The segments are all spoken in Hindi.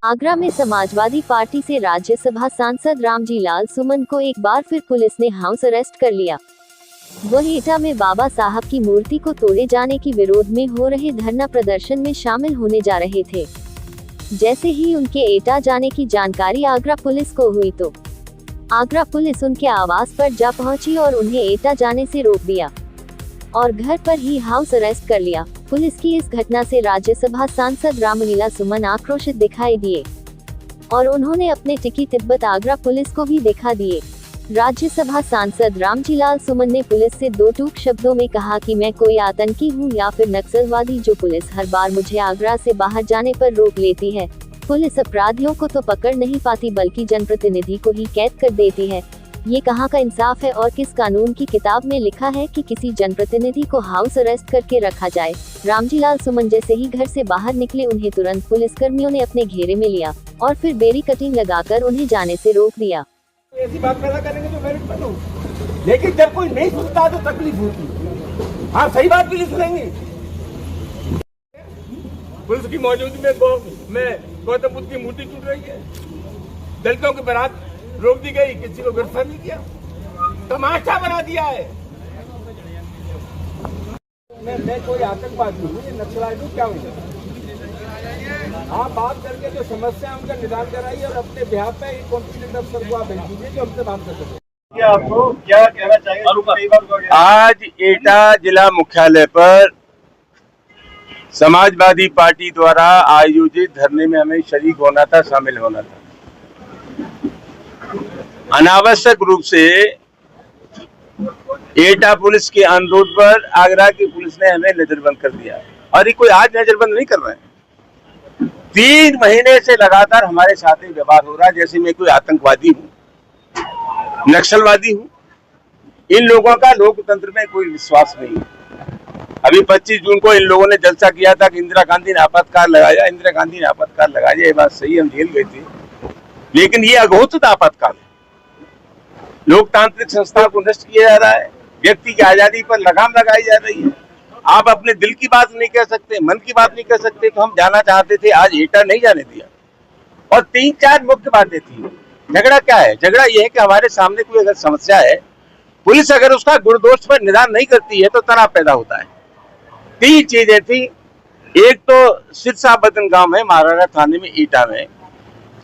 आगरा में समाजवादी पार्टी से राज्यसभा सांसद रामजी लाल सुमन को एक बार फिर पुलिस ने हाउस अरेस्ट कर लिया। वह एटा में बाबा साहब की मूर्ति को तोड़े जाने के विरोध में हो रहे धरना प्रदर्शन में शामिल होने जा रहे थे। जैसे ही उनके एटा जाने की जानकारी आगरा पुलिस को हुई तो आगरा पुलिस उनके आवास पर जा पहुंची और उन्हें एटा जाने से रोक दिया और घर पर ही हाउस अरेस्ट कर लिया। पुलिस की इस घटना से राज्यसभा सांसद रामलीला सुमन आक्रोशित दिखाई दिए और उन्होंने अपने टिकी तिब्बत आगरा पुलिस को भी दिखा दिए। राज्यसभा सांसद रामजी लाल सुमन ने पुलिस से दो टूक शब्दों में कहा कि मैं कोई आतंकी हूं या फिर नक्सलवादी जो पुलिस हर बार मुझे आगरा से बाहर जाने पर रोक लेती है। पुलिस अपराधियों को तो पकड़ नहीं पाती बल्कि जनप्रतिनिधि को ही कैद कर देती है। ये कहाँ का इंसाफ है और किस कानून की किताब में लिखा है कि किसी जनप्रतिनिधि को हाउस अरेस्ट करके रखा जाए। रामजी लाल सुमन जैसे ही घर से बाहर निकले उन्हें तुरंत पुलिसकर्मियों ने अपने घेरे में लिया और फिर बेरी कटिंग लगाकर उन्हें जाने से रोक दिया। ऐसी बात पैदा करेंगे जो मेरिट पर हो, लेकिन जब कोई नहीं सुनता तो तकलीफ होती। हाँ, सही बात भी सुनेंगे। पुलिस की मौजूदगी में गौतम बुद्ध की मूर्ति टूट रही है, दलितों की बारात रोक दी गई, किसी को गिरफ्तार नहीं किया, तमाशा बना दिया है। मैं कोई आतंकवादी हूँ, नक्सलवादी हूँ, क्या हूँ? आप बात करके जो समस्या है उनका निदान कराइए और अपने बिहार पे कॉम्पिटेंट अफसर को आप भेज दीजिए जो हमसे बात कर सके। आपको क्या कहना चाहिए? आज एटा जिला मुख्यालय पर समाजवादी पार्टी द्वारा आयोजित धरने में हमें शरीक होना था, शामिल होना था। अनावश्यक रूप से एटा पुलिस के अनुरोध पर आगरा की पुलिस ने हमें नजरबंद कर दिया और ये कोई आज नजरबंद नहीं कर रहे हैं। 3 महीने से लगातार हमारे साथ ही व्यवहार हो रहा है जैसे मैं कोई आतंकवादी हूँ, नक्सलवादी हूँ। इन लोगों का लोकतंत्र में कोई विश्वास नहीं है। अभी 25 जून को इन लोगों ने जलसा किया था कि इंदिरा गांधी ने आपातकाल लगाया, इंदिरा गांधी ने आपातकाल लगाया। ये बात सही, हम झेल गए थे, लेकिन ये अघोषित आपातकाल है। लोकतांत्रिक संस्था को नष्ट किया जा रहा है, व्यक्ति की आजादी पर लगाम लगाई जा रही है। आप अपने दिल की बात नहीं कह सकते, मन की बात नहीं कह सकते। तो हम जाना चाहते थे, आज एटा नहीं जाने दिया। और 3-4 मुख्य बातें थी। झगड़ा क्या है? झगड़ा यह है कि हमारे सामने कोई अगर समस्या है, पुलिस अगर उसका गुणदोष पर निदान नहीं करती है तो तनाव पैदा होता है। 3 चीजें थी। एक तो सिरसा बदन गांव है महाराणा थाने में, एटा में,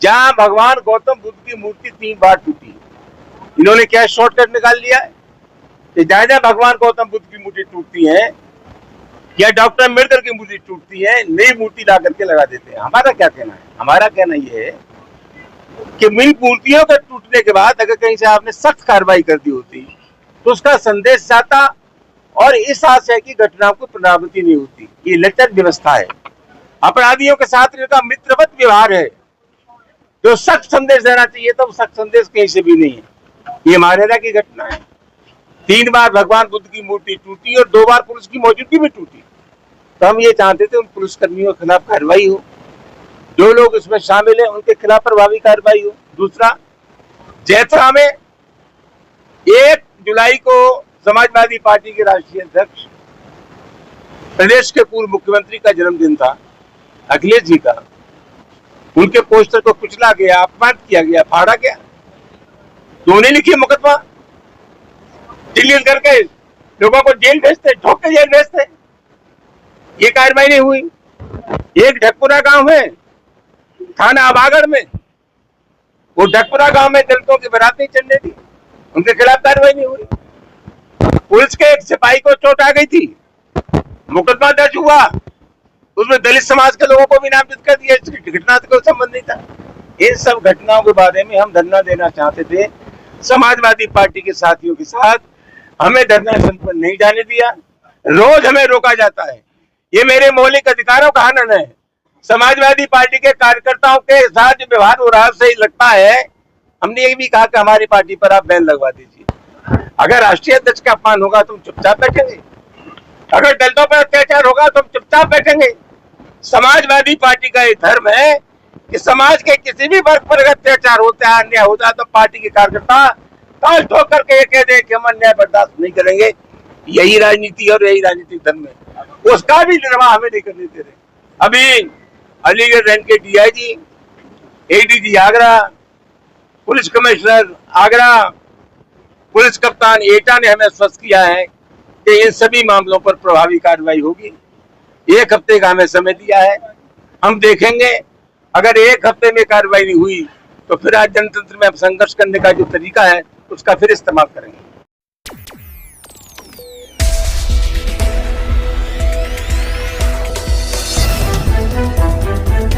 जहां भगवान गौतम बुद्ध की मूर्ति 3 बार टूटी। इन्होंने क्या शॉर्टकट निकाल लिया है कि जहां भगवान गौतम बुद्ध की मूर्ति टूटती है या डॉक्टर अम्बेडकर की मूर्ति टूटती है, नई मूर्ति ला करके लगा देते हैं। हमारा क्या कहना है? हमारा कहना यह है कि इन मूर्तियों के टूटने के बाद अगर कहीं से आपने सख्त कार्रवाई कर दी होती तो उसका संदेश जाता और इस आशय की घटनाओं की पुनरावृत्ति नहीं होती। ये लचर व्यवस्था है, अपराधियों के साथ इनका मित्रवत व्यवहार है। जो सख्त संदेश देना चाहिए तो सख्त संदेश कहीं से भी नहीं है। ये मर्यादा की घटना है। 3 बार भगवान बुद्ध की मूर्ति टूटी और 2 बार पुलिस की मौजूदगी में टूटी। तो हम ये चाहते थे उन पुलिसकर्मियों के खिलाफ कार्रवाई हो, जो लोग इसमें शामिल हैं उनके खिलाफ प्रभावी कार्रवाई हो। दूसरा, जैतरा में 1 जुलाई को समाजवादी पार्टी के राष्ट्रीय अध्यक्ष, प्रदेश के पूर्व मुख्यमंत्री का जन्मदिन था, अखिलेश जी का। उनके पोस्टर को कुचला गया, अपमानित किया गया, फाड़ा गया। तो उन्हें लिखिए मुकदमा, दिल्ली करके लोगों को जेल भेजते, ठोक के जेल भेजते। ये कार्रवाई नहीं हुई। एक ढकपुरा गांव है, थाना आबागढ़ में, वो ढकपुरा गांव में दलितों की बारात नहीं चलने दी, उनके खिलाफ कार्रवाई नहीं हुई। पुलिस के एक सिपाही को चोट आ गई थी, मुकदमा दर्ज हुआ, उसमें दलित समाज के लोगों को भी नामजद कर दिया। इसकी घटना से कोई संबंध नहीं था। इन सब घटनाओं के बारे में हम धरना देना चाहते थे समाजवादी पार्टी के साथियों के साथ। हमें धरना स्थल पर नहीं जाने दिया, रोज हमें रोका जाता है। ये मेरे मौलिक अधिकारों का हनन है। समाजवादी पार्टी के कार्यकर्ताओं के साथ जो व्यवहार हो रहा है सही लगता है। हमने ये भी कहा कि हमारी पार्टी पर आप बैन लगवा दीजिए। अगर राष्ट्रीय अध्यक्ष का अपमान होगा तो हम चुपचाप बैठेंगे, अगर दलितों पर अत्याचार होगा तो हम चुपचाप बैठेंगे। समाजवादी पार्टी का ये धर्म है कि समाज के किसी भी वर्ग पर अत्याचार होता है, अन्याय होता है, तो पार्टी के कार्यकर्ता ताल ठोक करके ये कह दे कि हम अन्याय बर्दाश्त नहीं करेंगे। यही राजनीति और यही राजनीतिक धर्म है, उसका भी निर्वाह हमें नहीं करने दे रहे। अभी अलीगढ़ रेंज के DIG ADG Agra, police commissioner Agra, police कप्तान एटा ने हमें स्पष्ट किया है कि इन सभी मामलों पर प्रभावी कार्रवाई होगी। 1 हफ्ते का हमें समय दिया है, हम देखेंगे। अगर 1 हफ्ते में कार्रवाई नहीं हुई तो फिर आज जनतंत्र में संघर्ष करने का जो तरीका है उसका फिर इस्तेमाल करेंगे।